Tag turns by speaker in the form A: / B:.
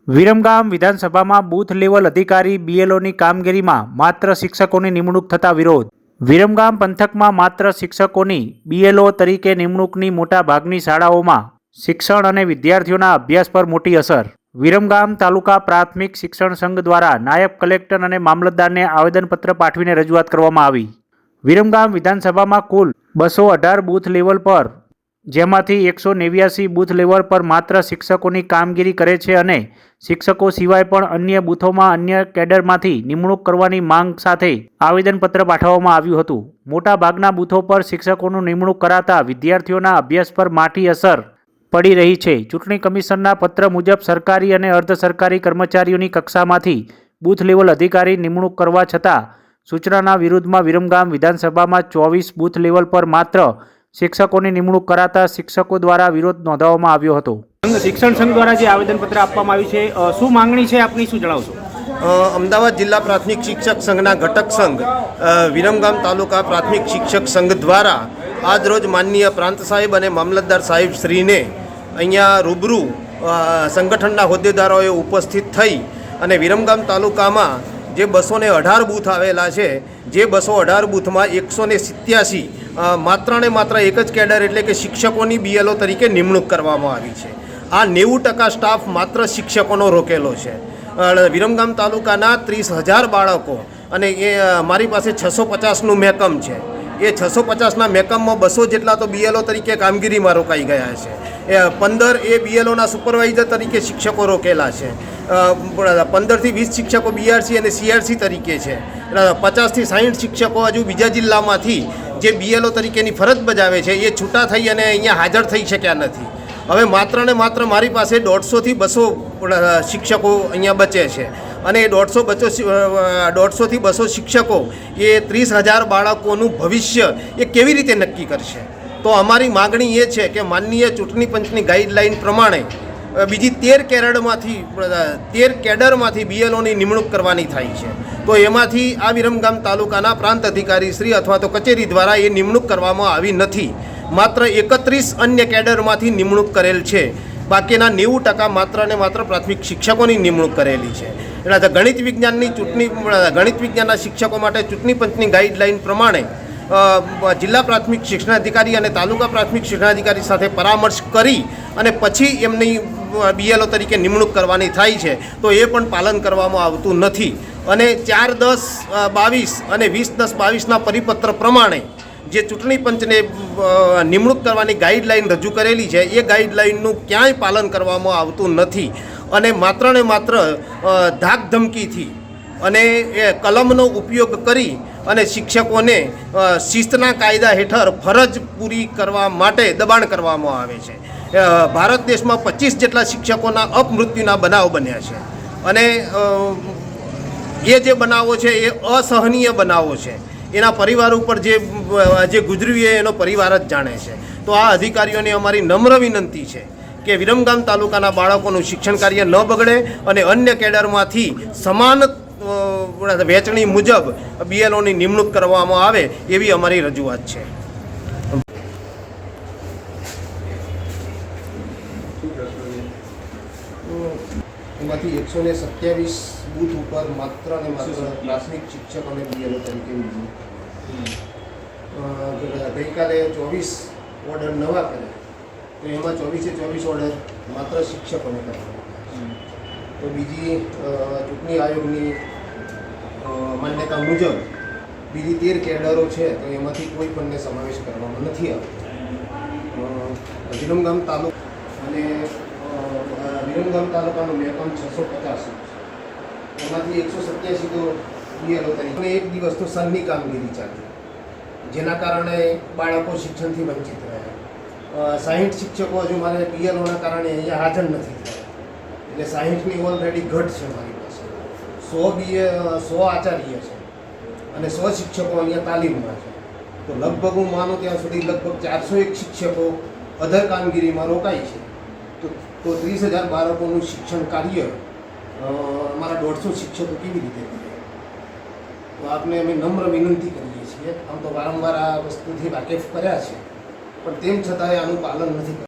A: વિરમગામ વિધાનસભામાં booth level અધિકારી બીએલઓની કામગીરીમાં માત્ર શિક્ષકોની નિમણૂક થતા વિરોધ. વિરમગામ પંથકમાં માત્ર શિક્ષકોની બીએલઓ તરીકે નિમણૂકની મોટા ભાગની શાળાઓમાં શિક્ષણ અને વિદ્યાર્થીઓના અભ્યાસ પર મોટી અસર. વિરમગામ તાલુકા પ્રાથમિક શિક્ષણ સંઘ દ્વારા નાયબ કલેક્ટર અને મામલતદારને આવેદનપત્ર પાઠવીને રજૂઆત કરવામાં આવી. વિરમગામ વિધાનસભામાં કુલ 218 બૂથ લેવલ પર, જેમાંથી 189 બૂથ લેવલ પર માત્ર શિક્ષકોની કામગીરી કરે છે અને શિક્ષકો સિવાય પણ અન્ય બૂથોમાં અન્ય કેડરમાંથી નિમણૂક કરવાની માંગ સાથે આવેદનપત્ર પાઠવવામાં આવ્યું હતું. મોટા ભાગના બૂથો પર શિક્ષકોનું નિમણૂક કરાતા વિદ્યાર્થીઓના અભ્યાસ પર માઠી અસર પડી રહી છે. ચૂંટણી કમિશનના પત્ર મુજબ સરકારી અને અર્ધ સરકારી કર્મચારીઓની કક્ષામાંથી બૂથ લેવલ અધિકારી નિમણૂક કરવા છતાં સૂચનાના વિરુદ્ધમાં વિરમગામ વિધાનસભામાં 24 બૂથ લેવલ પર માત્ર શિક્ષકોની નિમણૂક કરાતા શિક્ષકો દ્વારા વિરોધ નોંધાવવામાં આવ્યો હતો. શિક્ષણ સંઘ દ્વારા જે આવેદનપત્ર આપવામાં આવ્યું છે, શું માંગણી છે આપની, શું જણાવશો?
B: અમદાવાદ જિલ્લા પ્રાથમિક શિક્ષક સંઘના ઘટક સંઘ વિરમગામ તાલુકા પ્રાથમિક શિક્ષક સંઘ દ્વારા આજરોજ માનનીય પ્રાંત સાહેબ અને મામલતદાર સાહેબ શ્રીને અહીંયા રૂબરૂ સંગઠનના હોદ્દેદારોએ ઉપસ્થિત થઈ અને વિરમગામ તાલુકામાં જે 218 બૂથ આવેલા છે, જે 218 બૂથમાં 187 માત્ર ને માત્ર એક જ કેડર એટલે કે શિક્ષકોની બીએલઓ તરીકે નિમણૂક કરવામાં આવી છે. આ 90% સ્ટાફ માત્ર શિક્ષકોનો રોકેલો છે. વિરમગામ તાલુકાના 30,000 બાળકો અને એ મારી પાસે 650નું મેકમ છે. એ 650ના મેકમમાં 200 જેટલા તો બીએલઓ તરીકે કામગીરીમાં રોકાઈ ગયા છે. 15 એ બીએલઓના સુપરવાઇઝર તરીકે શિક્ષકો રોકેલા છે. 15થી 20 શિક્ષકો બીઆરસી અને સીઆરસી તરીકે છે. 50થી 60 શિક્ષકો હજુ બીજા જિલ્લામાંથી જે બીએલઓ તરીકેની ફરજ બજાવે છે એ છૂટા થઈ અને અહીંયા હાજર થઈ શક્યા નથી. હવે માત્ર ને માત્ર મારી પાસે 150થી 200 શિક્ષકો અહીંયા બચે છે અને 150થી 200 શિક્ષકો એ 30,000 બાળકોનું ભવિષ્ય એ કેવી રીતે નક્કી કરશે? તો અમારી માગણી એ છે કે માનનીય ચૂંટણી પંચની ગાઈડલાઇન પ્રમાણે બીજી 13 કેડરમાંથી બીએલઓની નિમણૂક કરવાની થાય છે. તો એમાંથી આ વિરમગામ તાલુકાના પ્રાંત અધિકારી શ્રી અથવા તો કચેરી દ્વારા એ નિમણૂક કરવામાં આવી નથી. માત્ર 31 અન્ય કેડરમાંથી નિમણૂક કરેલ છે. બાકીના 90% માત્ર ને માત્ર પ્રાથમિક શિક્ષકોની નિમણૂક કરેલી છે. એટલે ગણિત વિજ્ઞાનના શિક્ષકો માટે ચૂંટણી પંચની ગાઈડલાઇન પ્રમાણે જિલ્લા પ્રાથમિક શિક્ષણાધિકારી અને તાલુકા પ્રાથમિક શિક્ષણાધિકારી સાથે પરામર્શ કરી અને પછી એમની બીએલઓ તરીકે નિમણૂક કરવાની થાય છે. તો એ પણ પાલન કરવામાં આવતું નથી અને 4/10/22 અને 20/10/22ના પરિપત્ર પ્રમાણે જે ચૂંટણી પંચને નિમણૂક કરવાની ગાઈડલાઇન રજૂ કરેલી છે એ ગાઈડલાઇનનું ક્યાંય પાલન કરવામાં આવતું નથી અને માત્ર ને માત્ર ધાક ધમકીથી અને એ કલમનો ઉપયોગ કરી અને શિક્ષકોને શિસ્તના કાયદા હેઠળ ફરજ પૂરી કરવા માટે દબાણ કરવામાં આવે છે. ભારત દેશમાં 25 જેટલા શિક્ષકોના અપમૃત્યુના બનાવ બન્યા છે અને એ જે બનાવો છે એ અસહનીય બનાવો છે. એના પરિવાર ઉપર જે ગુજર્યું એ એનો પરિવાર જ જાણે છે. તો આ અધિકારીઓને અમારી નમ્ર વિનંતી છે કે વિરમગામ તાલુકાના બાળકોનું શિક્ષણ કાર્ય ન બગડે અને અન્ય કેડરમાંથી સમાન વહેંચણી મુજબ બીએલઓની નિમણૂક કરવામાં આવે એવી અમારી રજૂઆત છે. એમાંથી 127 બૂથ ઉપર માત્ર ને માત્ર પ્રાથમિક શિક્ષક અને બીએલઓ તરીકે ગઈકાલે 24 ઓર્ડર નવા કર્યા. તો એમાં 24 ઓર્ડર માત્ર શિક્ષકોને કરવામાં. તો બીજી ચૂંટણી આયોગની માન્યતા મુજબ બીજી 13 કેડરો છે તો એમાંથી કોઈ પણને સમાવેશ કરવામાં નથી આવતો. વિરમગામ તાલુકા અને વિરમગામ તાલુકાનું મેકમ 650, એમાંથી 187 તો બીએલઓ તરીકે. એક દિવસ તો સનની કામગીરી ચાલી, જેના કારણે બાળકો શિક્ષણથી વંચિત રહ્યા. 60 શિક્ષકો હજુ મારે બીએલઓના કારણે અહીંયા હાજર નથી થયા. એટલે 60ની ઓલરેડી ઘટ છે મારી પાસે. 100 આચાર્ય છે અને 100 શિક્ષકો અહીંયા તાલીમમાં છે. તો લગભગ હું માનું ત્યાં સુધી લગભગ 401 શિક્ષકો અધર કામગીરીમાં રોકાય છે. તો 30,000 બાળકોનું શિક્ષણ કાર્ય અમારા 150 શિક્ષકો કેવી રીતે કરે? તો આપને અમે નમ્ર વિનંતી કરીએ છીએ. આમ તો વારંવાર આ વસ્તુથી વાકેફ કર્યા છે, પણ તેમ છતાંય આનું પાલન નથી કરતું.